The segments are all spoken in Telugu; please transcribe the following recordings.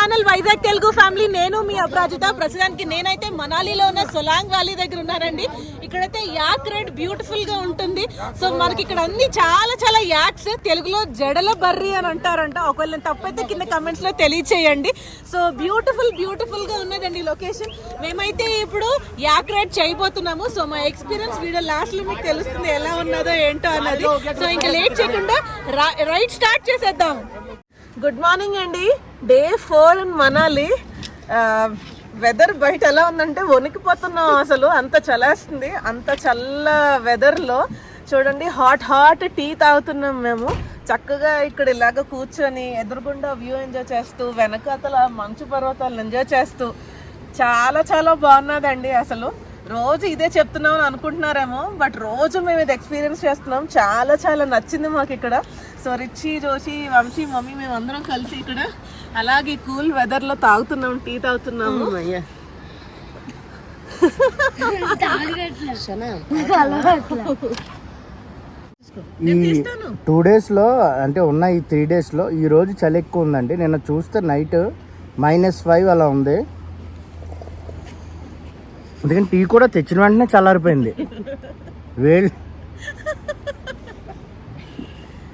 Channel Vizag Telugu family. నేను మీ అపరాజిత. ప్రస్తుతానికి నేనైతే మనాలిలో ఉన్న సొలాంగ్ వ్యాలీ దగ్గర ఉన్నానండి. ఇక్కడైతే యాక్ రైడ్ బ్యూటిఫుల్ గా ఉంటుంది. సో మనకి ఇక్కడ అన్ని చాలా యాక్స్, తెలుగులో జడల బర్రీ అని అంటారంట. ఒకవేళ తప్పైతే కింద కమెంట్స్ లో తెలియచేయండి. సో బ్యూటిఫుల్ గా ఉన్నదండి లొకేషన్. మేమైతే ఇప్పుడు యాక్ రైడ్ చేయబోతున్నాము. సో మా ఎక్స్పీరియన్స్ వీడియో లాస్ట్ లో మీకు తెలుస్తుంది ఎలా ఉన్నదో ఏంటో అన్నది. సో ఇంకా లేట్ చేయకుండా రైడ్ స్టార్ట్ చేసేద్దాం. గుడ్ మార్నింగ్ అండి. Day 4 in Manali. వెదర్ బయట ఎలా ఉందంటే వణికిపోతున్నాం అసలు, అంత చలేస్తుంది. అంత చల్ల వెదర్లో చూడండి హాట్ టీ తాగుతున్నాం మేము. చక్కగా ఇక్కడ ఇలాగ కూర్చొని ఎదురుగుండా వ్యూ ఎంజాయ్ చేస్తూ, వెనకాతల మంచు పర్వతాలను ఎంజాయ్ చేస్తూ చాలా బాగున్నదండి. అసలు రోజు ఇదే చెప్తున్నాం అనుకుంటున్నారేమో, బట్ రోజు మేము ఇది ఎక్స్పీరియన్స్ చేస్తున్నాం. చాలా నచ్చింది మాకు ఇక్కడ. సో రిచి, జోషి, వంశీ, మమ్మీ మేము అందరం కలిసి ఇక్కడ అలాగే కూల్ వెదర్ లో తాగుతున్నాం, టీ తాగుతున్నాము. ఈ 2 days లో అంటే ఉన్న ఈ 3 days లో ఈ రోజు చలి ఎక్కువ ఉందండి. నిన్న చూస్తే నైట్ -5 అలా ఉంది. అందుకని టీ కూడా తెచ్చిన వెంటనే చల్లారిపోయింది. వేడి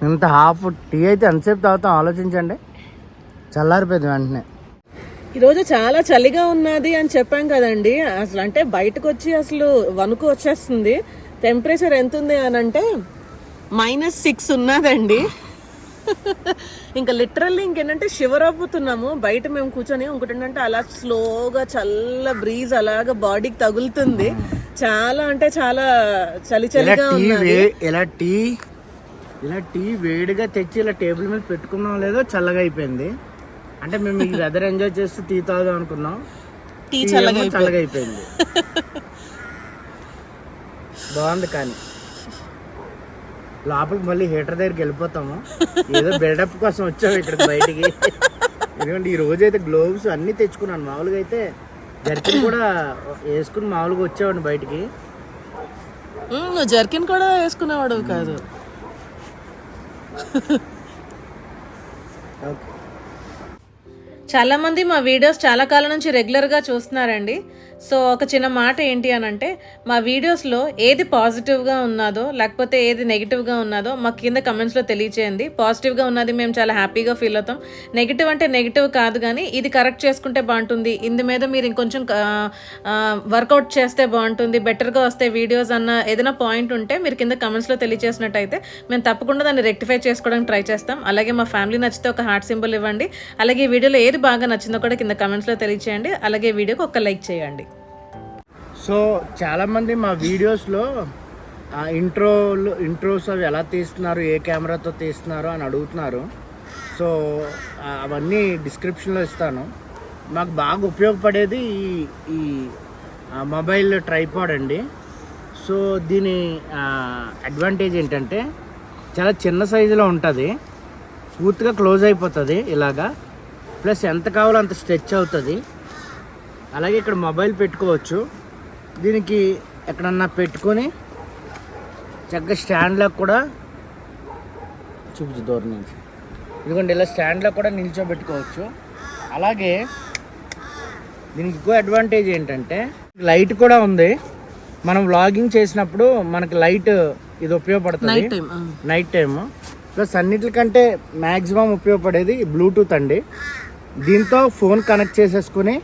ఇంత హాఫ్ టీ అయితే ఎంతసేపు తాగుతాం ఆలోచించండి. చల్లారిపోయింది వెంటనే. ఈరోజు చాలా చలిగా ఉన్నది అని చెప్పాం కదండి. అసలు అంటే బయటకు వచ్చి అసలు వణుకు వచ్చేస్తుంది. టెంపరేచర్ ఎంత ఉంది అని అంటే -6 ఉన్నదండి. ఇంకా లిటరల్లీ ఇంకేంటంటే షివర్ అయిపోతున్నాము బయట మేము కూర్చొని. ఇంకోటి ఏంటంటే అలా స్లోగా చల్ల బ్రీజ్ అలాగా బాడీకి తగులుతుంది. చాలా అంటే చాలా చలిగా ఉంది. ఇలా టీ వేడిగా తెచ్చి ఇలా టేబుల్ మీద పెట్టుకున్నాం లేదో చల్లగా అయిపోయింది. అంటే మేము ఈ వెదర్ ఎంజాయ్ చేస్తూ టీ తాగుదాం అనుకున్నాం, టీ చల్లగా అయిపోయింది. బాగుంది. కానీ లోపలికి మళ్ళీ హీటర్ దగ్గరికి వెళ్ళిపోతాము. ఏదో బిల్డప్ కోసం వచ్చాము ఇక్కడికి బయటికి. ఎందుకంటే ఈ రోజు అయితే గ్లోవ్స్ అన్ని తెచ్చుకున్నాను. మామూలుగా అయితే జర్కిన్ కూడా వేసుకుని మామూలుగా వచ్చేవాడిని బయటికి. జర్కిన్ కూడా వేసుకునేవాడు కాదు. చాలా మంది మా వీడియోస్ చాలా కాలం నుంచి రెగ్యులర్గా చూస్తున్నారండి. సో ఒక చిన్న మాట ఏంటి అని అంటే, మా వీడియోస్లో ఏది పాజిటివ్గా ఉన్నదో లేకపోతే ఏది నెగిటివ్గా ఉన్నదో మాకు కింద కమెంట్స్లో తెలియచేయండి. పాజిటివ్గా ఉన్నది మేము చాలా హ్యాపీగా ఫీల్ అవుతాం. నెగిటివ్ అంటే నెగిటివ్ కాదు, కానీ ఇది కరెక్ట్ చేసుకుంటే బాగుంటుంది, ఇందు మీద మీరు ఇంకొంచెం వర్కౌట్ చేస్తే బాగుంటుంది, బెటర్గా వస్తే వీడియోస్ అన్న ఏదైనా పాయింట్ ఉంటే మీరు కింద కమెంట్స్లో తెలియచేసినట్టయితే మేము తప్పకుండా దాన్ని రెక్టిఫై చేసుకోవడానికి ట్రై చేస్తాం. అలాగే మా ఫ్యామిలీ నచ్చితే ఒక హార్ట్ సింబల్ ఇవ్వండి. అలాగే ఈ వీడియోలో ఏది బాగా నచ్చిందో కూడా కింద కమెంట్స్లో తెలియచేయండి. అలాగే వీడియోకి ఒక లైక్ చేయండి. సో చాలామంది మా వీడియోస్లో ఇంట్రోస్ అవి ఎలా తీస్తున్నారు, ఏ కెమెరాతో తీస్తున్నారు అని అడుగుతున్నారు. సో అవన్నీ డిస్క్రిప్షన్లో ఇస్తాను. మాకు బాగా ఉపయోగపడేది ఈ మొబైల్ ట్రైపాడ్ అండి. సో దీని అడ్వాంటేజ్ ఏంటంటే చాలా చిన్న సైజులో ఉంటుంది, పూర్తిగా క్లోజ్ అయిపోతుంది ఇలాగా. ప్లస్ ఎంత కావాలో అంత స్ట్రెచ్ అవుతుంది. అలాగే ఇక్కడ మొబైల్ పెట్టుకోవచ్చు. దీనికి ఎక్కడన్నా పెట్టుకొని చక్కగా స్టాండ్లో కూడా చూపించు దూరం నుంచి. ఇదిగోండి ఇలా స్టాండ్లో కూడా నిల్చోబెట్టుకోవచ్చు. అలాగే దీనికి ఇంకో అడ్వాంటేజ్ ఏంటంటే లైట్ కూడా ఉంది. మనం వ్లాగింగ్ చేసినప్పుడు మనకి లైట్ ఇది ఉపయోగపడుతుంది నైట్ టైము. ప్లస్ అన్నిటికంటే మ్యాక్సిమం ఉపయోగపడేది బ్లూటూత్ అండి. దీంతో ఫోన్ కనెక్ట్ చేసేసుకుని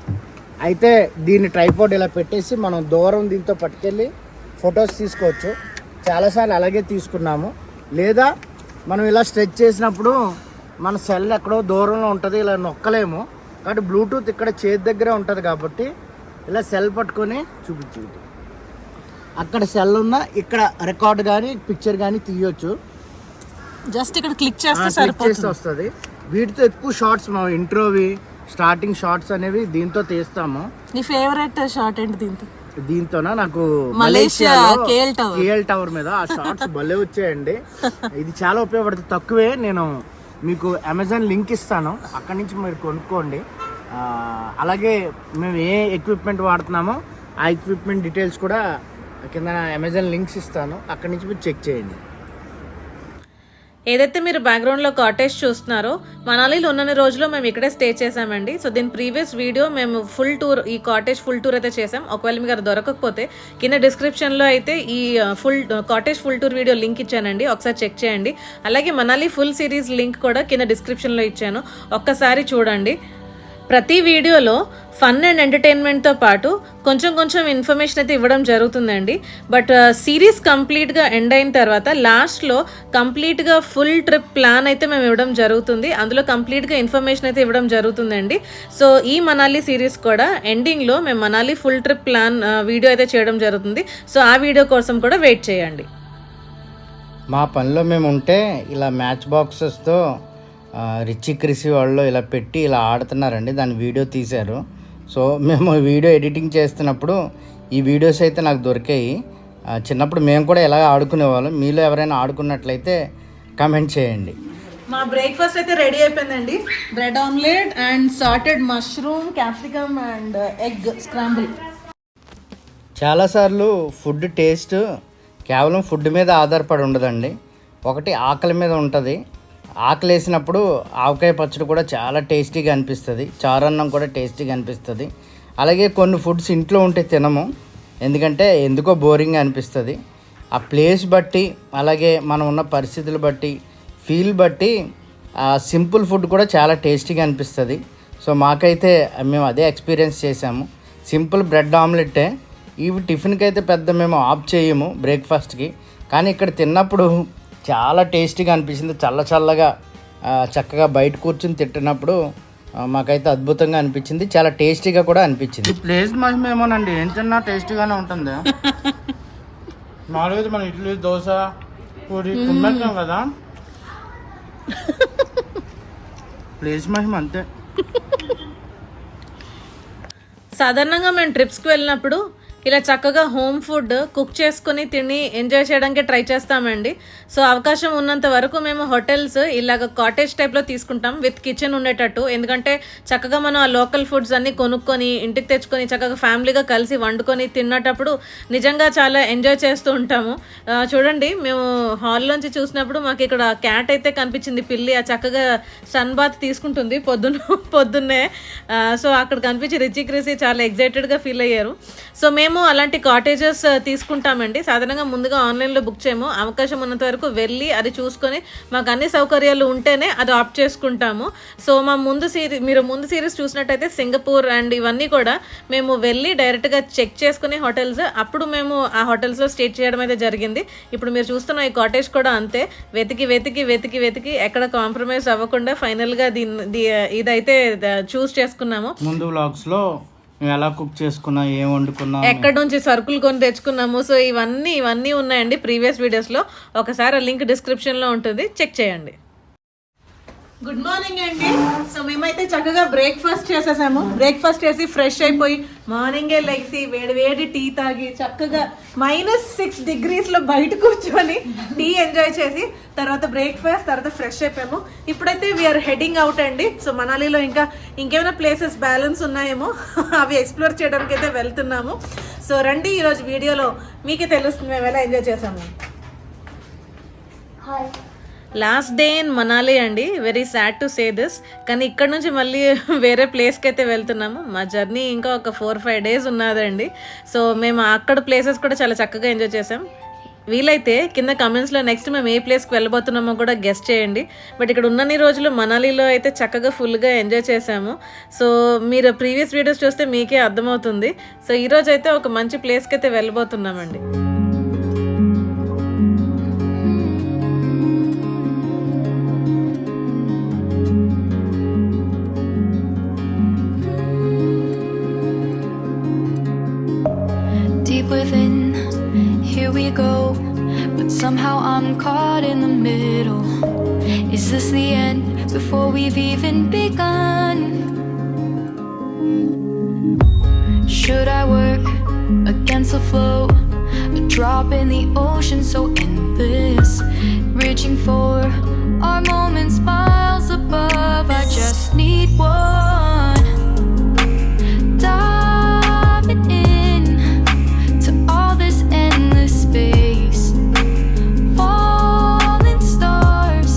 అయితే దీన్ని ట్రైపాడ్ ఇలా పెట్టేసి మనం దూరం దీంతో పట్టుకెళ్ళి ఫొటోస్ తీసుకోవచ్చు. చాలాసార్లు అలాగే తీసుకున్నాము. లేదా మనం ఇలా స్ట్రెచ్ చేసినప్పుడు మన సెల్ ఎక్కడో దూరంలో ఉంటుంది, ఇలా నొక్కలేము. కాబట్టి బ్లూటూత్ ఇక్కడ చేతి దగ్గర ఉంటుంది కాబట్టి ఇలా సెల్ పట్టుకొని చూపించు. అక్కడ సెల్ ఉన్నా ఇక్కడ రికార్డ్ కానీ పిక్చర్ కానీ తీయొచ్చు. జస్ట్ ఇక్కడ క్లిక్ చేస్తే వస్తుంది. వీటితో ఎక్కువ షార్ట్స్ మా ఇంట్రోవి స్టార్టింగ్ షార్ట్స్ అనేవి దీంతో తీస్తాము. నీ ఫేవరెట్ షార్ట్ ఏంటి దీంతోనా? నాకు మలేషియా కేఎల్ టవర్ మీద ఆ షార్ట్స్ భలే వచ్చాయండి. ఇది చాలా ఉపయోగపడుతుంది. తక్కువే, నేను మీకు అమెజాన్ లింక్ ఇస్తాను, అక్కడి నుంచి మీరు కొనుక్కోండి. అలాగే మేము ఏ ఎక్విప్మెంట్ వాడుతున్నామో ఆ ఎక్విప్మెంట్ డీటెయిల్స్ కూడా కింద అమెజాన్ లింక్స్ ఇస్తాను, అక్కడి నుంచి మీరు చెక్ చేయండి. ఏదైతే మీరు బ్యాక్గ్రౌండ్లో కాటేజ్ చూస్తున్నారో మనాలిలో ఉన్నన్ని రోజులు మేము ఇక్కడే స్టే చేసామండి. సో దీని ప్రీవియస్ వీడియో మేము ఫుల్ టూర్, ఈ కాటేజ్ ఫుల్ టూర్ అయితే చేసాం. ఒకవేళ మీకు అది దొరకకపోతే కింద డిస్క్రిప్షన్లో అయితే ఈ cottage full tour video link ఇచ్చానండి, ఒకసారి చెక్ చేయండి. అలాగే మనాలి ఫుల్ సిరీస్ లింక్ కూడా కింద డిస్క్రిప్షన్లో ఇచ్చాను, ఒక్కసారి చూడండి. ప్రతి వీడియోలో ఫన్ అండ్ ఎంటర్టైన్మెంట్తో పాటు కొంచెం ఇన్ఫర్మేషన్ అయితే ఇవ్వడం జరుగుతుందండి. బట్ సిరీస్ కంప్లీట్గా ఎండ్ అయిన తర్వాత లాస్ట్లో కంప్లీట్గా ఫుల్ ట్రిప్ ప్లాన్ అయితే మేము ఇవ్వడం జరుగుతుంది. అందులో కంప్లీట్గా ఇన్ఫర్మేషన్ అయితే ఇవ్వడం జరుగుతుందండి. సో ఈ మనాలి సిరీస్ కూడా ఎండింగ్లో మేము Manali full trip plan video అయితే చేయడం జరుగుతుంది. సో ఆ వీడియో కోసం కూడా వెయిట్ చేయండి. మా పనిలో మేము ఉంటే ఇలా మ్యాచ్ బాక్సెస్తో రిచి క్రిసి వాళ్ళు ఇలా పెట్టి ఇలా ఆడుతున్నారండి, దాని వీడియో తీశారు. సో మేము వీడియో ఎడిటింగ్ చేస్తున్నప్పుడు ఈ వీడియోస్ అయితే నాకు దొరికాయి. చిన్నప్పుడు మేము కూడా ఇలా ఆడుకునేవాళ్ళం. మీలో ఎవరైనా ఆడుకున్నట్లయితే కామెంట్ చేయండి. మా బ్రేక్ఫాస్ట్ అయితే రెడీ అయిపోయిందండి. Bread omelette and sautéed mushroom, capsicum and egg scramble. చాలాసార్లు ఫుడ్ టేస్ట్ కేవలం ఫుడ్ మీద ఆధారపడి ఉండదండి. ఒకటి ఆకలి మీద ఉంటుంది. ఆకలి వేసినప్పుడు ఆవకాయ పచ్చడి కూడా చాలా టేస్టీగా అనిపిస్తుంది, చారన్నం కూడా టేస్టీగా అనిపిస్తుంది. అలాగే కొన్ని ఫుడ్స్ ఇంట్లో ఉంటే తినము, ఎందుకంటే ఎందుకో బోరింగ్గా అనిపిస్తుంది. ఆ ప్లేస్ బట్టి, అలాగే మనం ఉన్న పరిస్థితులు బట్టి, ఫీల్ బట్టి సింపుల్ ఫుడ్ కూడా చాలా టేస్టీగా అనిపిస్తుంది. సో మాకైతే మేము అదే ఎక్స్పీరియన్స్ చేసాము. సింపుల్ బ్రెడ్ ఆమ్లెట్టే. ఇవి టిఫిన్కి అయితే పెద్ద మేము ఆఫ్ చేయము బ్రేక్ఫాస్ట్కి, కానీ ఇక్కడ తిన్నప్పుడు చాలా టేస్టీగా అనిపించింది. చల్లగా చక్కగా బయట కూర్చుని తింటున్నప్పుడు మాకైతే అద్భుతంగా అనిపించింది, చాలా టేస్టీగా కూడా అనిపించింది. ప్లేస్ మహిమేమోనండి, ఏం తిన్నా టేస్టీగానే ఉంటుంది. మామూలుగా మనం ఇడ్లీ, దోశ, పూరి కుమ్మేస్తాం కదా, ప్లేస్ మహిమ అంతే. సాధారణంగా మేము ట్రిప్స్కి వెళ్ళినప్పుడు ఇలా చక్కగా హోమ్ ఫుడ్ కుక్ చేసుకుని తిని ఎంజాయ్ చేయడానికి ట్రై చేస్తామండి. సో అవకాశం ఉన్నంత వరకు మేము హోటల్స్ ఇలాగ కాటేజ్ టైప్లో తీసుకుంటాం విత్ కిచెన్ ఉండేటట్టు. ఎందుకంటే చక్కగా మనం ఆ లోకల్ ఫుడ్స్ అన్నీ కొనుక్కొని ఇంటికి తెచ్చుకొని చక్కగా ఫ్యామిలీగా కలిసి వండుకొని తిన్నటప్పుడు నిజంగా చాలా ఎంజాయ్ చేస్తూ ఉంటాము. చూడండి, మేము హాల్లోంచి చూసినప్పుడు మాకు ఇక్కడ క్యాట్ అయితే కనిపించింది, పిల్లి. ఆ చక్కగా సన్ బాత్ తీసుకుంటుంది పొద్దున్నే. సో అక్కడ కనిపించి రిచి క్రిసి చాలా ఎగ్జైటెడ్గా ఫీల్ అయ్యారు. సో మేము అలాంటి కాటేజెస్ తీసుకుంటామండి. సాధారణంగా ముందుగా ఆన్లైన్లో బుక్ చేయము, అవకాశం ఉన్నంత వరకు వెళ్ళి అది చూసుకొని మాకు అన్ని సౌకర్యాలు ఉంటేనే అది ఆప్ట్ చేసుకుంటాము. సో మా మీరు ముందు సిరీస్ చూసినట్టయితే సింగపూర్ అండ్ ఇవన్నీ కూడా మేము వెళ్ళి డైరెక్ట్గా చెక్ చేసుకునే హోటల్స్, అప్పుడు మేము ఆ హోటల్స్లో స్టే చేయడం అయితే జరిగింది. ఇప్పుడు మీరు చూస్తున్న ఈ కాటేజ్ కూడా అంతే, వెతికి ఎక్కడ కాంప్రమైజ్ అవ్వకుండా ఫైనల్గా ఇదైతే చూస్ చేసుకున్నాము. ముందు వ్లాగ్స్లో మేము ఎలా కుక్ చేసుకున్నా, ఏం వండుకున్నా, ఎక్కడి నుంచి సరుకులు కొని తెచ్చుకున్నాము. సో ఇవన్నీ ఉన్నాయండి ప్రీవియస్ వీడియోస్లో. ఒకసారి లింక్ డిస్క్రిప్షన్లో ఉంటుంది, చెక్ చేయండి. గుడ్ మార్నింగ్ అండి. సో మేమైతే చక్కగా బ్రేక్ఫాస్ట్ చేసేసాము. బ్రేక్ఫాస్ట్ చేసి ఫ్రెష్ అయిపోయి మార్నింగే లెగ్సి వేడి టీ తాగి చక్కగా -6 degreesలో బయట కూర్చొని టీ ఎంజాయ్ చేసి తర్వాత బ్రేక్ఫాస్ట్, తర్వాత ఫ్రెష్ అయిపోయాము. ఇప్పుడైతే వీఆర్ హెడింగ్ అవుట్ అండి. సో మనాలిలో ఇంకేమైనా ప్లేసెస్ బ్యాలెన్స్ ఉన్నాయేమో అవి ఎక్స్ప్లోర్ చేయడానికి అయితే వెళ్తున్నాము. సో రండి, ఈరోజు వీడియోలో మీకే తెలుస్తుంది మేము ఎలా ఎంజాయ్ చేసాము. లాస్ట్ డే ఇన్ మనాలి అండి. Very sad to say this, కానీ ఇక్కడ నుంచి మళ్ళీ వేరే ప్లేస్కి అయితే వెళ్తున్నాము. మా జర్నీ ఇంకా ఒక 4-5 days ఉన్నదండి. సో మేము అక్కడ ప్లేసెస్ కూడా చాలా చక్కగా ఎంజాయ్ చేసాం. వీలైతే కింద కమెంట్స్లో నెక్స్ట్ మేము ఏ ప్లేస్కి వెళ్ళబోతున్నామో కూడా గెస్ట్ చేయండి. బట్ ఇక్కడ ఉన్నన్ని రోజులు మనాలిలో అయితే చక్కగా ఫుల్గా ఎంజాయ్ చేసాము. సో మీరు ప్రీవియస్ వీడియోస్ చూస్తే మీకే అర్థమవుతుంది. సో ఈరోజు అయితే ఒక మంచి ప్లేస్కి అయితే వెళ్ళబోతున్నామండి. Within, here we go, but somehow I'm caught in the middle. Is this the end before we've even begun? Should I work against the flow, a drop in the ocean so endless, reaching for our moments miles above? I just need one, diving in to all this endless space, falling stars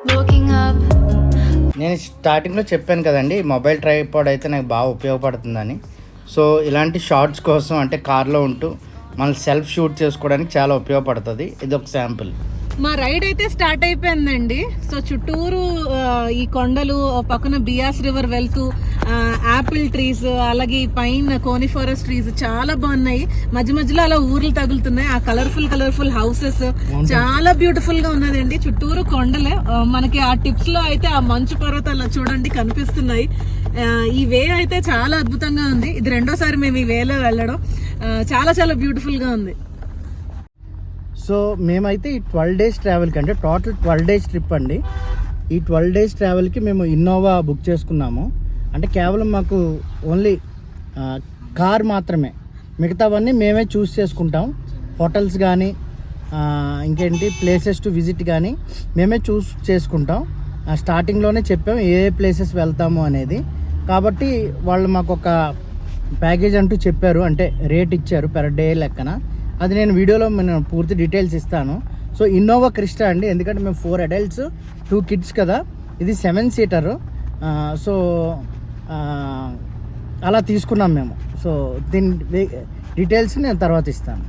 looking up. నేను స్టార్టింగ్లో చెప్పాను కదండి, మొబైల్ ట్రైపాడ్ అయితే నాకు బాగా ఉపయోగపడుతుందని. సో ఇలాంటి షార్ట్స్ కోసం అంటే కార్లో ఉంటూ మనం సెల్ఫ్ షూట్ చేసుకోవడానికి చాలా ఉపయోగపడుతుంది. ఇది ఒక శాంపుల్. మా రైడ్ అయితే స్టార్ట్ అయిపోయిందండి. సో చుట్టూరు ఈ కొండలు, పక్కన బియాస్ రివర్ వెళ్తూ యాపిల్ ట్రీస్, అలాగే ఈ పైన కోనిఫారస్ ట్రీస్ చాలా బాగున్నాయి. మధ్య మధ్యలో అలా ఊర్లు తగులుతున్నాయి. ఆ కలర్ఫుల్ హౌసెస్ చాలా బ్యూటిఫుల్ గా ఉన్నదండి. చుట్టూరు కొండలే. మనకి ఆ టిప్స్ లో అయితే ఆ మంచు పర్వతాలు చూడండి కనిపిస్తున్నాయి. ఈ వే అయితే చాలా అద్భుతంగా ఉంది. ఇది రెండోసారి మేము ఈ వేలో వెళ్ళడం. చాలా బ్యూటిఫుల్ గా ఉంది. సో మేమైతే ఈ 12 days ట్రావెల్కి, అంటే టోటల్ 12 days ట్రిప్ అండి. ఈ 12 days ట్రావెల్కి మేము ఇన్నోవా బుక్ చేసుకున్నాము. అంటే కేవలం మాకు ఓన్లీ కార్ మాత్రమే, మిగతావన్నీ మేమే చూస్ చేసుకుంటాం. హోటల్స్ కానీ ఇంకేంటి ప్లేసెస్ టు విజిట్ కానీ మేమే చూస్ చేసుకుంటాం. స్టార్టింగ్లోనే చెప్పాం ఏ ప్లేసెస్ వెళ్తాము అనేది. కాబట్టి వాళ్ళు మాకు ఒక ప్యాకేజ్ అంటూ చెప్పారు, అంటే రేట్ ఇచ్చారు పెర్ డే లెక్కన. అది నేను వీడియోలో నేను పూర్తి డీటెయిల్స్ ఇస్తాను. సో ఇన్నోవా క్రిస్టా అండి, ఎందుకంటే మేము 4 adults 2 kids కదా. ఇది 7-seater. సో అలా తీసుకున్నాం మేము. సో దీని డీటెయిల్స్ నేను తర్వాత ఇస్తాను.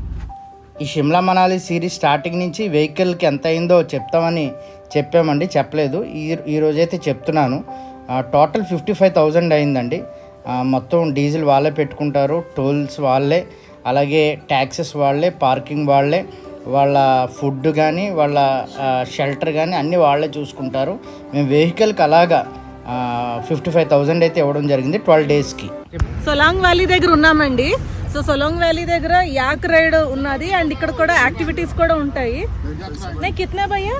ఈ షిమ్లా మనాలి సిరీస్ స్టార్టింగ్ నుంచి వెహికల్కి ఎంత అయిందో చెప్తామని చెప్పామండి, చెప్పలేదు. ఈరోజైతే చెప్తున్నాను. టోటల్ 55,000 అయిందండి. మొత్తం డీజిల్ వాళ్ళే పెట్టుకుంటారు, టోల్స్ వాళ్ళే, అలాగే ట్యాక్సెస్ వాళ్ళే, పార్కింగ్ వాళ్ళే, వాళ్ళ ఫుడ్ కానీ వాళ్ళ షెల్టర్ కానీ అన్నీ వాళ్ళే చూసుకుంటారు. మేము వెహికల్కి అలాగా 55,000 అయితే ఇవ్వడం జరిగింది 12 daysకి. సొలాంగ్ వ్యాలీ దగ్గర ఉన్నామండి. సో సొలాంగ్ వ్యాలీ దగ్గర యాక్ రైడ్ ఉన్నది అండ్ ఇక్కడ కూడా యాక్టివిటీస్ కూడా ఉంటాయి. నేను కిतना భయ్యా?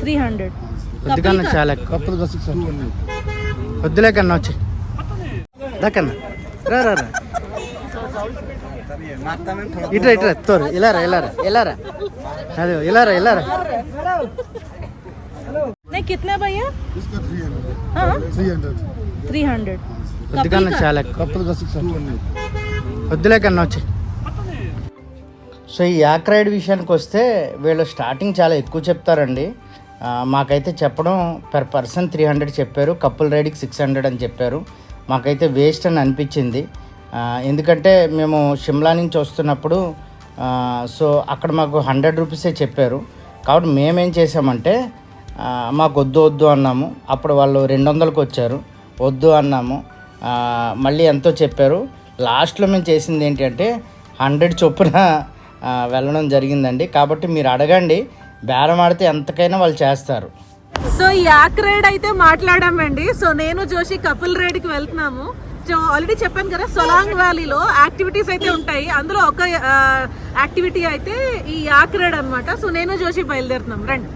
300. వద్దుకన్నా చాలా ఎక్కువ. వద్దులే కన్నా వచ్చి దాకన్నా రా ఇట్రా తోరు ఇలారా అదే ఇలారా. नहीं कितना भैया? 300. వద్దుకన్నా చాలా ఎక్కువ. వద్దులే కన్నా వచ్చి. సో ఈ యాక్ రైడ్ విషయానికి వస్తే వీళ్ళు స్టార్టింగ్ చాలా ఎక్కువ చెప్తారండి. మాకైతే చెప్పడం per person 300 చెప్పారు, కపుల్ రైడ్కి 600 అని చెప్పారు. మాకైతే వేస్ట్ అని అనిపించింది. ఎందుకంటే మేము షిమ్లా నుంచి వస్తున్నప్పుడు సో అక్కడ మాకు 100 రూపీసే చెప్పారు. కాబట్టి మేమేం చేసామంటే మాకు వద్దు అన్నాము. అప్పుడు వాళ్ళు 200కి వచ్చారు, వద్దు అన్నాము. మళ్ళీ ఎంతో చెప్పారు. లాస్ట్లో మేము చేసింది ఏంటంటే 100 చొప్పున వెళ్ళడం జరిగిందండి. కాబట్టి మీరు అడగండి, బేరం ఆడితే ఎంతకైనా వాళ్ళు చేస్తారు. సో ఈ యాక్ రైడ్ అయితే మాట్లాడామండి. సో నేను జోషి కపుల్ రైడ్కి వెళ్తున్నాము. సో ఆల్రెడీ చెప్పాను కదా, సొలాంగ్ వ్యాలీలో యాక్టివిటీస్ అయితే ఉంటాయి. అందులో ఒక యాక్టివిటీ అయితే ఈ యాక్ రైడ్ అనమాట. సో నేను జోషి బయలుదేరుతున్నాం, రండి.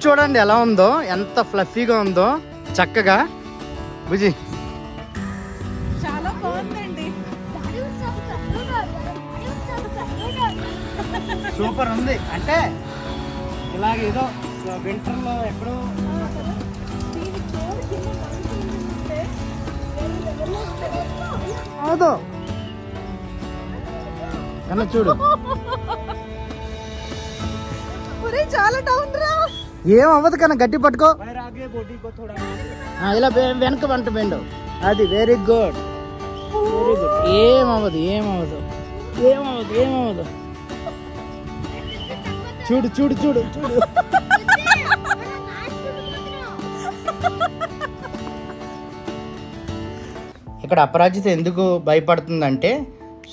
చూడండి ఎలా ఉందో, ఎంత ఫ్లఫీగా ఉందో, చక్కగా. బుజి చాలా బాగుందండి, సూపర్ ఉంది. అంటే ఇలాగేదో వింటర్లో ఎక్కడో అవుదో కన్నా చూడు. చాలా టౌన్ రా, ఏం అవ్వదు కన్నా, గట్టి పట్టుకో. ఇలా వెనక వంట బెండు, అది వెరీ గుడ్. ఏమవ్వదు చూడు చూడు చూడు చూడు. ఇక్కడ అపరాజిత ఎందుకు భయపడుతుందంటే,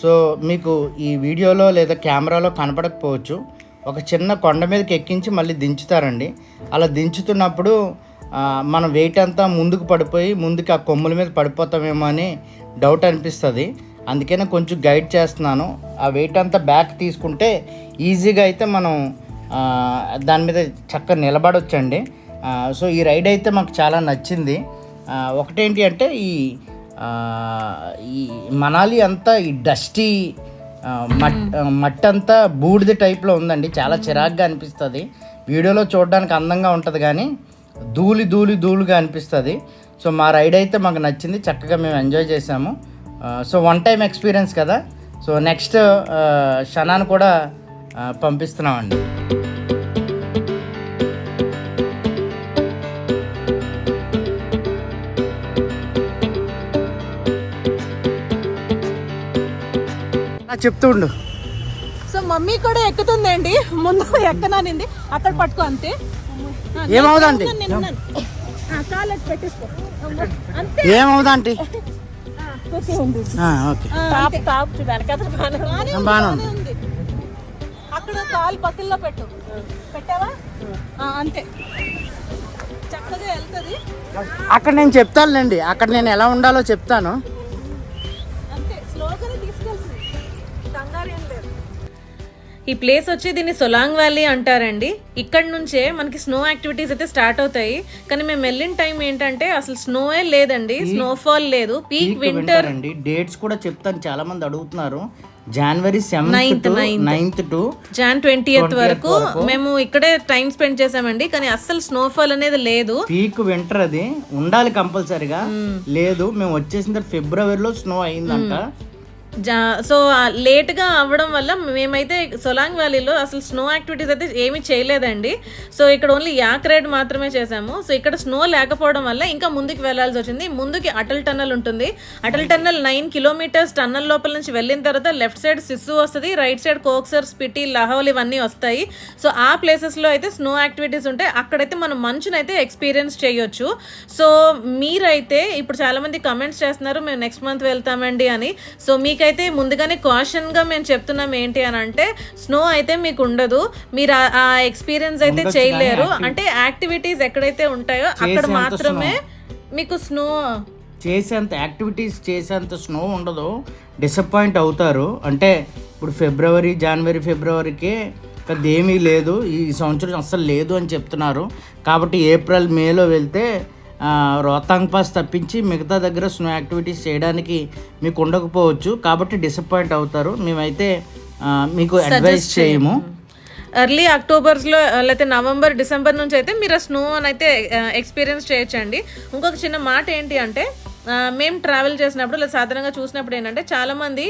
సో మీకు ఈ వీడియోలో లేదా కెమెరాలో కనపడకపోవచ్చు, ఒక చిన్న కొండ మీదకి ఎక్కించి మళ్ళీ దించుతారండి. అలా దించుతున్నప్పుడు మన వెయిట్ అంతా ముందుకు పడిపోయి ముందుకు ఆ కొమ్ముల మీద పడిపోతామేమో అని డౌట్ అనిపిస్తుంది. అందుకనే కొంచెం గైడ్ చేస్తున్నాను. ఆ వెయిట్ అంతా బ్యాక్ తీసుకుంటే ఈజీగా అయితే మనం దాని మీద చక్కగా నిలబడొచ్చండి. సో ఈ రైడ్ అయితే మాకు చాలా నచ్చింది. ఒకటేంటి అంటే ఈ మనాలి అంతా ఈ డస్టీ మట్టి అంతా బూడిద టైప్లో ఉందండి. చాలా చిరాగ్గా అనిపిస్తుంది. వీడియోలో చూడడానికి అందంగా ఉంటుంది కానీ ధూళిగా అనిపిస్తుంది. సో మా రైడ్ అయితే మాకు నచ్చింది, చక్కగా మేము ఎంజాయ్ చేసాము. సో వన్ టైం ఎక్స్పీరియన్స్ కదా. సో నెక్స్ట్ షనాను కూడా పంపిస్తున్నామండి. చెప్తూ ఉండు. సో మమ్మీ కూడా ఎక్కుతుందండి, ముందు ఎక్కనానింది, అక్కడ పట్టుకో అంతే. ఏమవుదండి పెట్టేసుకో అంతే. ఏమవుదండి అక్కడ కాలు పక్కల్లో పెట్టావా అంతే, చక్కగా వెళ్తుంది. అక్కడ నేను చెప్తానులేండి, అక్కడ నేను ఎలా ఉండాలో చెప్తాను. అంతే స్లోగానే తీసుకెళ్తుంది, కంగారు ఏం లేదు. ఈ ప్లేస్ వచ్చి దీన్ని సొలాంగ్ వ్యాలీ అంటారండి. ఇక్కడ నుంచే మనకి స్నో యాక్టివిటీస్ అయితే స్టార్ట్ అవుతాయి. కానీ మేము వెళ్ళిన టైం ఏంటంటే అసలు స్నోయే లేదండి, స్నోఫాల్ లేదు. పీక్ వింటర్ అండి. డేట్స్ కూడా చెప్తాను, చాలా మంది అడుగుతున్నారు. జనవరి 9th to Jan 20th వరకు మేము ఇక్కడే టైం స్పెండ్ చేసామండి. కానీ అస్సలు స్నోఫాల్ అనేది లేదు. పీక్ వింటర్ అది ఉండాలి కంపల్సరీగా. లేదు, మేము వచ్చేసిన ఫిబ్రవరిలో స్నో అయిందంట. సో లేట్గా అవ్వడం వల్ల మేమైతే సొలాంగ్ వ్యాలీలో అసలు స్నో యాక్టివిటీస్ అయితే ఏమీ చేయలేదండి. సో ఇక్కడ ఓన్లీ యాక్ రైడ్ మాత్రమే చేసాము. సో ఇక్కడ స్నో లేకపోవడం వల్ల ఇంకా ముందుకు వెళ్ళాల్సి వచ్చింది. ముందుకి అటల్ టన్నల్ ఉంటుంది. అటల్ టన్నల్ 9 kilometers టన్నల్ లోపల నుంచి వెళ్ళిన తర్వాత లెఫ్ట్ సైడ్ సిస్సు వస్తుంది, రైట్ సైడ్ కోక్సర్, స్పిటి, లహౌల్ ఇవన్నీ వస్తాయి. సో ఆ ప్లేసెస్లో అయితే స్నో యాక్టివిటీస్ ఉంటాయి. అక్కడైతే మనం మంచునైతే ఎక్స్పీరియన్స్ చేయొచ్చు. సో మీరైతే ఇప్పుడు చాలామంది కమెంట్స్ చేస్తున్నారు మేము నెక్స్ట్ మంత్ వెళ్తామండి అని. సో మీకు అయితే ముందుగానే కాషన్గా మేము చెప్తున్నాం ఏంటి అని అంటే స్నో అయితే మీకు ఉండదు, మీరు ఆ ఎక్స్పీరియన్స్ అయితే చేయలేరు. అంటే యాక్టివిటీస్ ఎక్కడైతే ఉంటాయో అక్కడ మాత్రమే మీకు స్నో చేసేంత యాక్టివిటీస్ చేసేంత స్నో ఉండదు, డిసప్పాయింట్ అవుతారు. అంటే ఇప్పుడు జనవరి ఫిబ్రవరికి పెద్ద ఏమీ లేదు, ఈ సంవత్సరం అస్సలు లేదు అని చెప్తున్నారు. కాబట్టి ఏప్రిల్ మేలో వెళ్తే రోహతాంగ్ పాస్ తప్పించి మిగతా దగ్గర స్నో యాక్టివిటీస్ చేయడానికి మీకు ఉండకపోవచ్చు. కాబట్టి డిసప్పాయింట్ అవుతారు. మేమైతే మీకు అడ్వైస్ చేయము. ఎర్లీ అక్టోబర్స్లో లేకపోతే నవంబర్ డిసెంబర్ నుంచి అయితే మీరు ఆ స్నో అని అయితే ఎక్స్పీరియన్స్ చేయొచ్చండి. ఇంకొక చిన్న మాట ఏంటి అంటే మేము ట్రావెల్ చేసినప్పుడు లేదా సాధారణంగా చూసినప్పుడు ఏంటంటే చాలామంది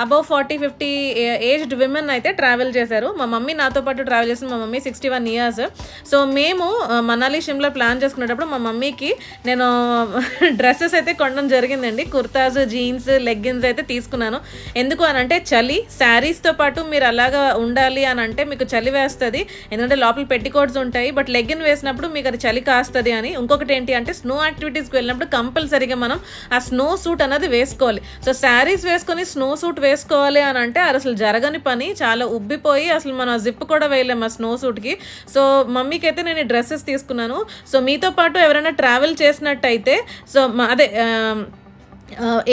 అబౌవ్ 40-50 ఏజ్డ్ విమెన్ అయితే ట్రావెల్ చేశారు. మా మమ్మీ నాతో పాటు ట్రావెల్ చేసింది. మా మమ్మీ 61 years. సో మేము మనాలి షిమ్లా ప్లాన్ చేసుకునేటప్పుడు మా మమ్మీకి నేను డ్రెస్సెస్ అయితే కొనడం జరిగిందండి. కుర్తాస్, జీన్స్, లెగ్గిన్స్ అయితే తీసుకున్నాను. ఎందుకు అని అంటే చలి, శారీస్తో పాటు మీరు అలాగా ఉండాలి అని అంటే మీకు చలి వేస్తుంది, ఎందుకంటే లోపల పెట్టికోట్స్ ఉంటాయి. బట్ లెగ్గిన్ వేసినప్పుడు మీకు అది చలి కాస్తుంది అని. ఇంకొకటి ఏంటి అంటే స్నో యాక్టివిటీస్కి వెళ్ళినప్పుడు కంపల్సరీగా మనం ఆ స్నో సూట్ అనేది వేసుకోవాలి. సో శారీస్ వేసుకొని స్నో సూట్ వేసుకోవాలి అని అంటే అసలు జరగని పని, చాలా ఉబ్బిపోయి అసలు మనం జిప్ కూడా వేయలేము ఆ స్నో సూట్కి. సో మమ్మీకి అయితే నేను డ్రెస్సెస్ తీసుకున్నాను. సో మీతో పాటు ఎవరైనా ట్రావెల్ చేసినట్టయితే సో అదే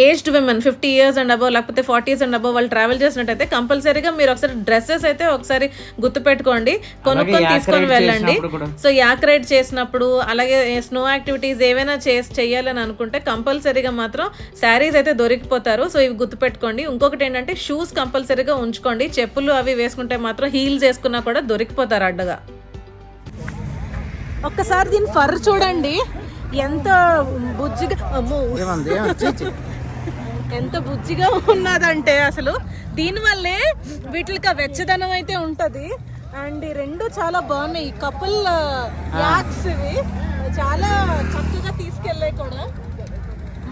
aged women 50 years and above లేకపోతే 40 years అండ్ అబవ్ వాళ్ళు ట్రావెల్ చేసినట్టయితే కంపల్సరీగా మీరు ఒకసారి డ్రెస్సెస్ అయితే ఒకసారి గుర్తుపెట్టుకోండి, కొనుక్కొని తీసుకొని వెళ్ళండి. సో యాక్ రైడ్ చేసినప్పుడు అలాగే స్నో యాక్టివిటీస్ ఏవైనా చేయాలని అనుకుంటే కంపల్సరీగా మాత్రం శారీస్ అయితే దొరికిపోతారు. సో ఇవి గుర్తుపెట్టుకోండి. ఇంకొకటి ఏంటంటే షూస్ కంపల్సరీగా ఉంచుకోండి. చెప్పులు అవి వేసుకుంటే మాత్రం హీల్స్ వేసుకున్నా కూడా దొరికిపోతారు అడ్డగా. ఒక్కసారి దీని ఫర్ చూడండి, ఎంత బుజ్జిగా, ఎంత బుజ్జిగా ఉన్నదంటే అసలు దీనివల్లే వీటికి వెచ్చదనం అయితే ఉంటది. అండ్ ఈ రెండు చాలా బాగున్నాయి. కపుల్ యాక్స్ ఇవి చాలా చక్కగా తీసుకెళ్ళే కూడా.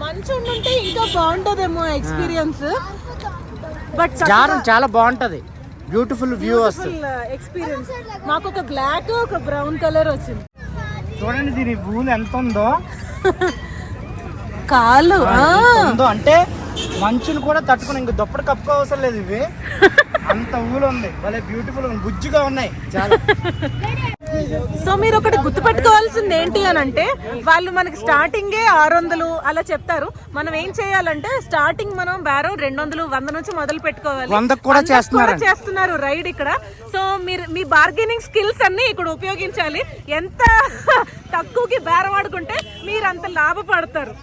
మంచు ఉంటే ఇంకా బాగుంటదేమో ఎక్స్పీరియన్స్. బట్ చాలా బాగుంటది, బ్యూటిఫుల్ వ్యూ వస్తుంది ఎక్స్పీరియన్స్. మాకు ఒక బ్లాక్ ఒక బ్రౌన్ కలర్ వచ్చింది. చూడండి దీని పూలు ఎంత ఉందో, కాలు అంటే మంచును కూడా తట్టుకుని ఇంక దుప్పటి కప్పుకో అవసరం లేదు. ఇవి అంత ఊలు ఉంది, భలే బ్యూటిఫుల్ బుజ్జిగా ఉన్నాయి చాలా. సో మీరు ఒకటి గుర్తుపెట్టుకోవాల్సింది ఏంటి అని అంటే వాళ్ళు మనకి స్టార్టింగే 600 అలా చెప్తారు. మనం ఏం చేయాలంటే స్టార్టింగ్ మనం బేరం 200, 100 నుంచి మొదలు పెట్టుకోవాలి. 100 కూడా చేస్తున్నారు రైడ్ ఇక్కడ. సో మీరు మీ బార్గెనింగ్ స్కిల్స్ అన్ని ఇక్కడ ఉపయోగించాలి. ఎంత తక్కువకి బేరం ఆడుకుంటే మీరు అంత లాభపడతారు.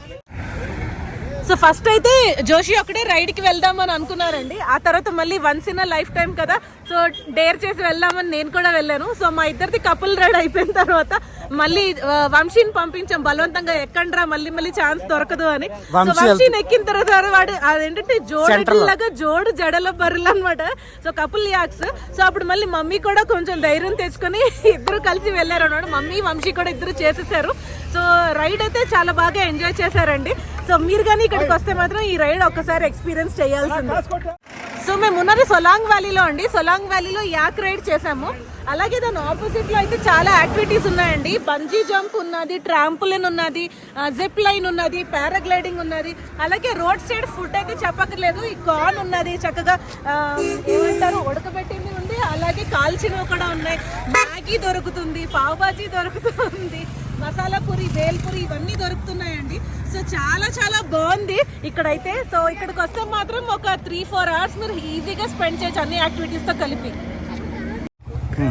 సో ఫస్ట్ అయితే జోషి ఒకటే రైడ్కి వెళ్దామని అనుకున్నారండి. ఆ తర్వాత మళ్ళీ once in a life time కదా, సో డేర్ చేసి వెళ్దామని నేను కూడా వెళ్ళాను. సో మా ఇద్దరిది కపుల్ రైడ్ అయిపోయిన తర్వాత మళ్ళీ వంశీని పంపించాం బలవంతంగా, ఎక్కండ్రా మళ్ళీ ఛాన్స్ దొరకదు అని. సో వంశీని ఎక్కిన తర్వాత వాడు అదేంటంటే జోడు జడల బర్రెలు అనమాట. So couple axe. సో అప్పుడు మళ్ళీ మమ్మీ కూడా కొంచెం ధైర్యం తెచ్చుకొని ఇద్దరు కలిసి వెళ్ళారు అనమాట. మమ్మీ వంశీ కూడా ఇద్దరు చేసేసారు. సో రైడ్ అయితే చాలా బాగా ఎంజాయ్ చేశారండి. సో మీరు కానీ ఇక్కడికి వస్తే మాత్రం ఈ రైడ్ ఒక్కసారి ఎక్స్పీరియన్స్ చేయాల్సిందే. సో మేము ఉన్నది సొలాంగ్ వ్యాలీలో అండి. సొలాంగ్ వ్యాలీలో యాక్ రైడ్ చేసాము. అలాగే దాని ఆపోజిట్ లో అయితే చాలా యాక్టివిటీస్ ఉన్నాయండి. బంజీ జంప్ ఉన్నది, ట్రాంపులిన్ ఉన్నది, జిప్ లైన్ ఉన్నది, పారాగ్లైడింగ్ ఉన్నది. అలాగే రోడ్ సైడ్ ఫుడ్ అయితే చెప్పక్కర్లేదు. ఈ కార్న్ ఉన్నది, చక్కగా ఏమంటారు ఉడకబెట్టింది ఉంది, అలాగే కాల్చినవి కూడా ఉన్నాయి. మ్యాగీ దొరుకుతుంది, పావ్ బాజీ దొరుకుతుంది, మసాలా పూరి, బేల్పూరి ఇవన్నీ దొరుకుతున్నాయండి. సో చాలా బాగుంది ఇక్కడైతే. సో ఇక్కడికి వస్తే మాత్రం ఒక 3-4 hours మీరు ఈజీగా స్పెండ్ చేయొచ్చు అన్ని యాక్టివిటీస్ తో కలిపి.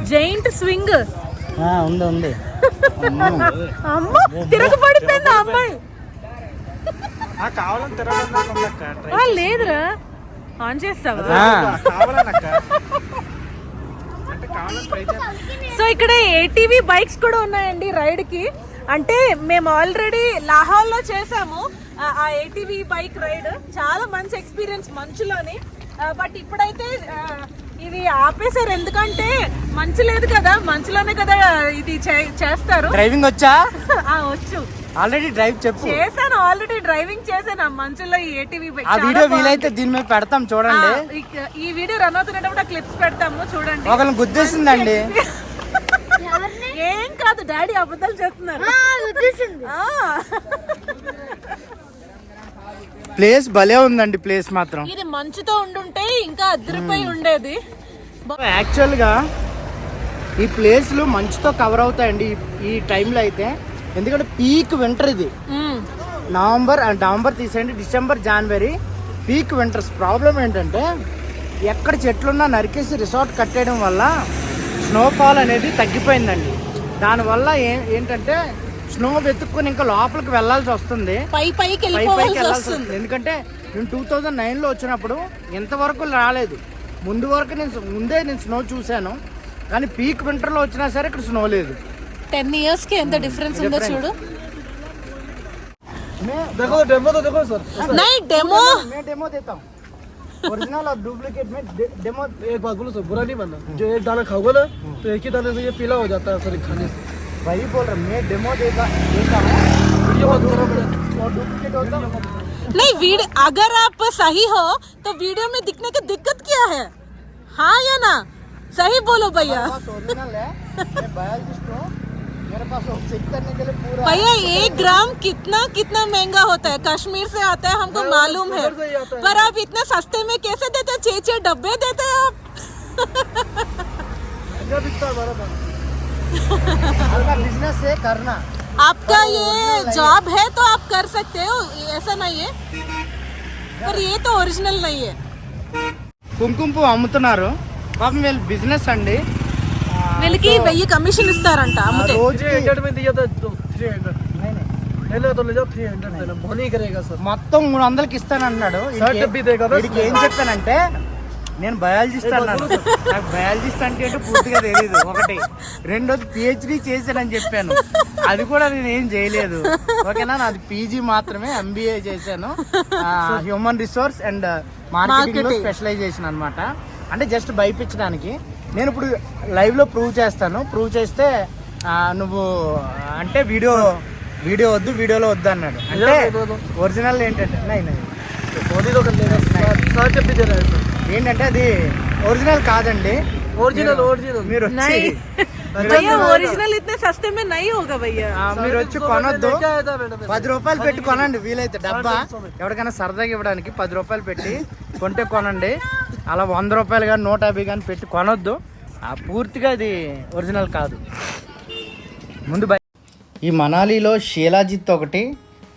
జైంట్ స్వింగ్ ఉంది. అమ్మ తిరగ పడిపోయింది ఆ అమ్మాయి. లేదురా ఆన్ చేస్తావా? సో ఇక్కడ ATV బైక్స్ కూడా ఉన్నాయండి రైడ్ కి. అంటే మేము ఆల్రెడీ లాహోర్లో చేసాము ఆ ATV బైక్ రైడ్. చాలా మంచి ఎక్స్పీరియన్స్ మంచులోని. బట్ ఇప్పుడైతే ఇది ఆపేశారు, ఎందుకంటే మంచు లేదు కదా, మంచులోనే కదా ఇది చేస్తారు. డ్రైవింగ్ వచ్చా? వచ్చు, ఆల్రెడీ డ్రైవ్ చేశాను, ఆల్రెడీ డ్రైవింగ్ చేశాను ఆ మంచులో ఈ ATV బైక్. ఆ వీడియో వీలైతే దీని మీద పెడతాం చూడండి. ఈ వీడియో రన్ అవుతున్నప్పుడు క్లిప్స్ పెడతాము చూడండి. ఒకరిని గుద్దేసిందండి. ఏం కాదు డాడీ అబద్ధాలు చెప్తున్నారు. ప్లేస్ భలే ఉందండి. ప్లేస్ మాత్రం ఇది మంచుతో ఉండుంటే ఇంకా అదిరిపోయి ఉండేది. యాక్చువల్ గా ఈ ప్లేస్లు మంచుతో కవర్ అవుతాయండి ఈ టైంలో అయితే. ఎందుకంటే పీక్ వింటర్ ఇది. నవంబర్ తీసేయండి, డిసెంబర్, జనవరి పీక్ వింటర్స్. ప్రాబ్లం ఏంటంటే ఎక్కడ చెట్లున్నా నరికేసి రిసార్ట్ కట్టేయడం వల్ల స్నోఫాల్ అనేది తగ్గిపోయిందండి. దానివల్ల ఏంటంటే స్నో వెతుక్కుని ఇంకా లోపలికి వెళ్ళాల్సి వస్తుంది, పైకి వెళ్ళాల్సి వస్తుంది. ఎందుకంటే నేను 2009లో వచ్చినప్పుడు ఇంతవరకు రాలేదు. ముందే నేను స్నో చూశాను, కానీ పీక్ వింటర్లో వచ్చినా సరే ఇక్కడ స్నో లేదు. 10 years కి ఎంత డిఫరెన్స్ ఉందో చూడు. डेमो देता हूँ, ओरिजिनल और डुप्लीकेट में डेमो. एक बात बोलो सर, बुरा नहीं बनना. जो एक दाना खाओगे ना तो एक ही दाने से ये पीला हो जाता है सर खाने से. वही बोल रहा, मैं डेमो देता हूँ. और डुप्लीकेट होता है नहीं. वीडियो अगर आप सही हो तो वीडियो में दिखने की दिक्कत क्या है? हाँ या ना? सही बोलो भैया. ओरिजिनल है, मैं बायोलॉजिस्ट हूँ, मेरे पास चेक करने के लिए पूरा. भैया 1 ग्राम कितना महंगा होता है? कश्मीर से आता है, हमको मालूम है, पर आप इतने सस्ते में कैसे देते हैं? 6 डब्बे देते हैं आप. बिजनेस से करना आपका ये जॉब है तो आप कर सकते हो, ऐसा नहीं है, पर ये तो ओरिजिनल नहीं है. కుంకుమ పువ్వు అమ్ముతున్నారు పాపం, వీళ్ళు బిజినెస్ అండి. వీళ్ళకి 1000 కమిషన్ ఇస్తారంట అమ్ముతే. रोज 300 में दिया था तो 300 लेना तो ले जाओ. 300 देना बहुत ही करेगा सर. మొత్తం 300కి ఇస్తానన్నాడు. వీడికి ఏం చెప్పానంటే నేను బయాలజిస్ట్ అన్నాను. నాకు బయాలజిస్ట్ అంటే ఏంటో పూర్తిగా తెలియదు. ఒకటి, రెండోది PhD చేశానని చెప్పాను, అది కూడా నేను ఏం చేయలేదు. ఓకేనా, నాది PG మాత్రమే, MBA చేశాను, హ్యూమన్ రిసోర్స్ అండ్ మార్కెటింగ్ లో స్పెషలైజేషన్ అనమాట. అంటే జస్ట్ భయపించడానికి. నేను ఇప్పుడు లైవ్ లో ప్రూవ్ చేస్తాను. ప్రూవ్ చేస్తే నువ్వు అంటే వీడియో వద్దు, వీడియోలో వద్దు అన్నాడు. అంటే ఒరిజినల్ ఏంటంటే ఏంటంటే అది ఒరిజినల్ కాదండి. ओरिजिनल మీరు వచ్చి भैया ओरिजिनल इतने सस्ते में नहीं होगा भैया. మీరు వచ్చి కొనొద్దు. 10 రూపాయలు పెట్టి కొనండి వీలైతే. డబ్బా ఎవరికైనా సరదాగా ఇవ్వడానికి 10 రూపాయలు పెట్టి కొంటే కొనండి. అలా 100 రూపాయలు కానీ 150 కానీ పెట్టి కొనొద్దు. పూర్తిగా ఇది ఒరిజినల్ కాదు. ముందు ఈ మనాలిలో షీలాజిత్ ఒకటి,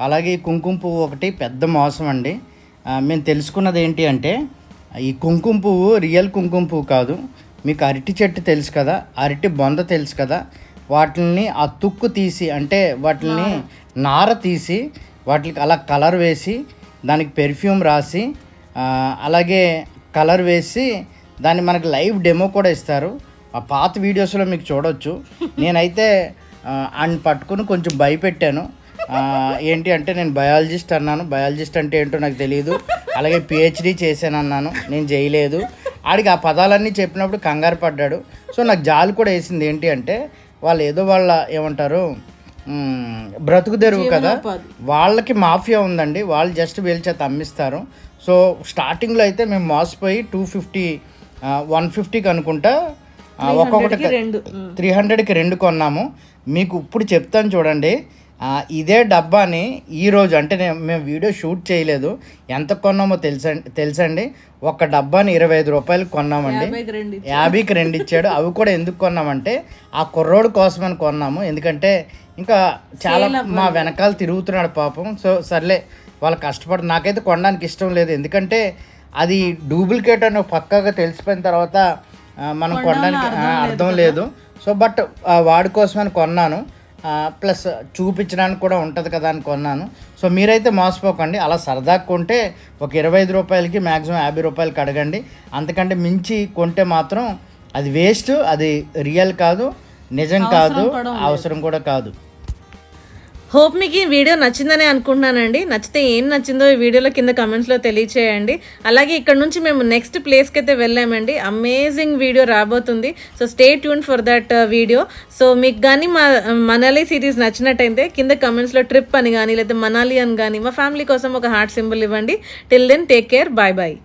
అలాగే ఈ కుంకుమ పువ్వు ఒకటి పెద్ద మోసం అండి. మేము తెలుసుకున్నది ఏంటి అంటే ఈ కుంకుమ పువ్వు రియల్ కుంకుమ పువ్వు కాదు. మీకు అరటి చెట్టు తెలుసు కదా, అరటి బొంద తెలుసు కదా, వాటిని ఆ తుక్కు తీసి అంటే వాటిని నార తీసి వాటికి అలా కలర్ వేసి దానికి పెర్ఫ్యూమ్ రాసి అలాగే కలర్ వేసి దాన్ని మనకి లైవ్ డెమో కూడా ఇస్తారు. ఆ పాత వీడియోస్లో మీకు చూడొచ్చు. నేనైతే ఆయన పట్టుకుని కొంచెం భయపెట్టాను. ఏంటి అంటే నేను బయాలజిస్ట్ అన్నాను. బయాలజిస్ట్ అంటే ఏంటో నాకు తెలియదు. అలాగే పిహెచ్డి చేశాను అన్నాను. నేను చేయలేదు. ఆడికి ఆ పదాలన్నీ చెప్పినప్పుడు కంగారు పడ్డాడు. సో నాకు జాలి కూడా వేసింది. ఏంటి అంటే వాళ్ళు ఏదో వాళ్ళ ఏమంటారు బ్రతుకు తెరువు కదా, వాళ్ళకి మాఫియా ఉందండి. వాళ్ళు జస్ట్ వీళ్ళ చేత అమ్మిస్తారు. సో స్టార్టింగ్లో అయితే మేము మోసపోయి 250 150కి అనుకుంటా ఒక్కొక్కటి 300కి 2 కొన్నాము. మీకు ఇప్పుడు చెప్తాను చూడండి. ఇదే డబ్బాని ఈరోజు అంటే మేము వీడియో షూట్ చేయలేదు, ఎంత కొన్నామో తెలుసండి. ఒక డబ్బాని 25 రూపాయలకు కొన్నామండి. 50కి 2 ఇచ్చాడు. అవి కూడా ఎందుకు కొన్నామంటే ఆ కుర్రోడు కోసమని కొన్నాము. ఎందుకంటే ఇంకా చాలా మా వెనకాల తిరుగుతున్నాడు పాపం. సో సర్లే వాళ్ళు కష్టపడి, నాకైతే కొనడానికి ఇష్టం లేదు. ఎందుకంటే అది డూప్లికేట్ అని పక్కాగా తెలిసిపోయిన తర్వాత మనం కొనడానికి అర్థం లేదు. సో బట్ వాడి కోసమని కొన్నాను. ప్లస్ చూపించడానికి కూడా ఉంటుంది కదా అని కొన్నాను. సో మీరైతే మోసపోకండి. అలా సరదాగా కొంటే ఒక 25 రూపాయలకి మ్యాక్సిమం 50 రూపాయలకి అడగండి. అంతకంటే మించి కొంటే మాత్రం అది వేస్ట్. అది రియల్ కాదు, నిజం కాదు, అవసరం కూడా కాదు. హోప్ మీకు ఈ వీడియో నచ్చిందని అనుకుంటున్నానండి. నచ్చితే ఏం నచ్చిందో ఈ వీడియోలో కింద కమెంట్స్లో తెలియచేయండి. అలాగే ఇక్కడ నుంచి మేము నెక్స్ట్ ప్లేస్కి అయితే వెళ్ళామండి. అమేజింగ్ వీడియో రాబోతుంది. So stay tune for that video. So మీకు కానీ మా మనాలి సిరీస్ నచ్చినట్టయితే కింద కమెంట్స్లో ట్రిప్ అని కానీ లేదా మనాలి అని కానీ మా ఫ్యామిలీ కోసం ఒక హార్ట్ సింబల్ ఇవ్వండి. Till then take care, bye bye.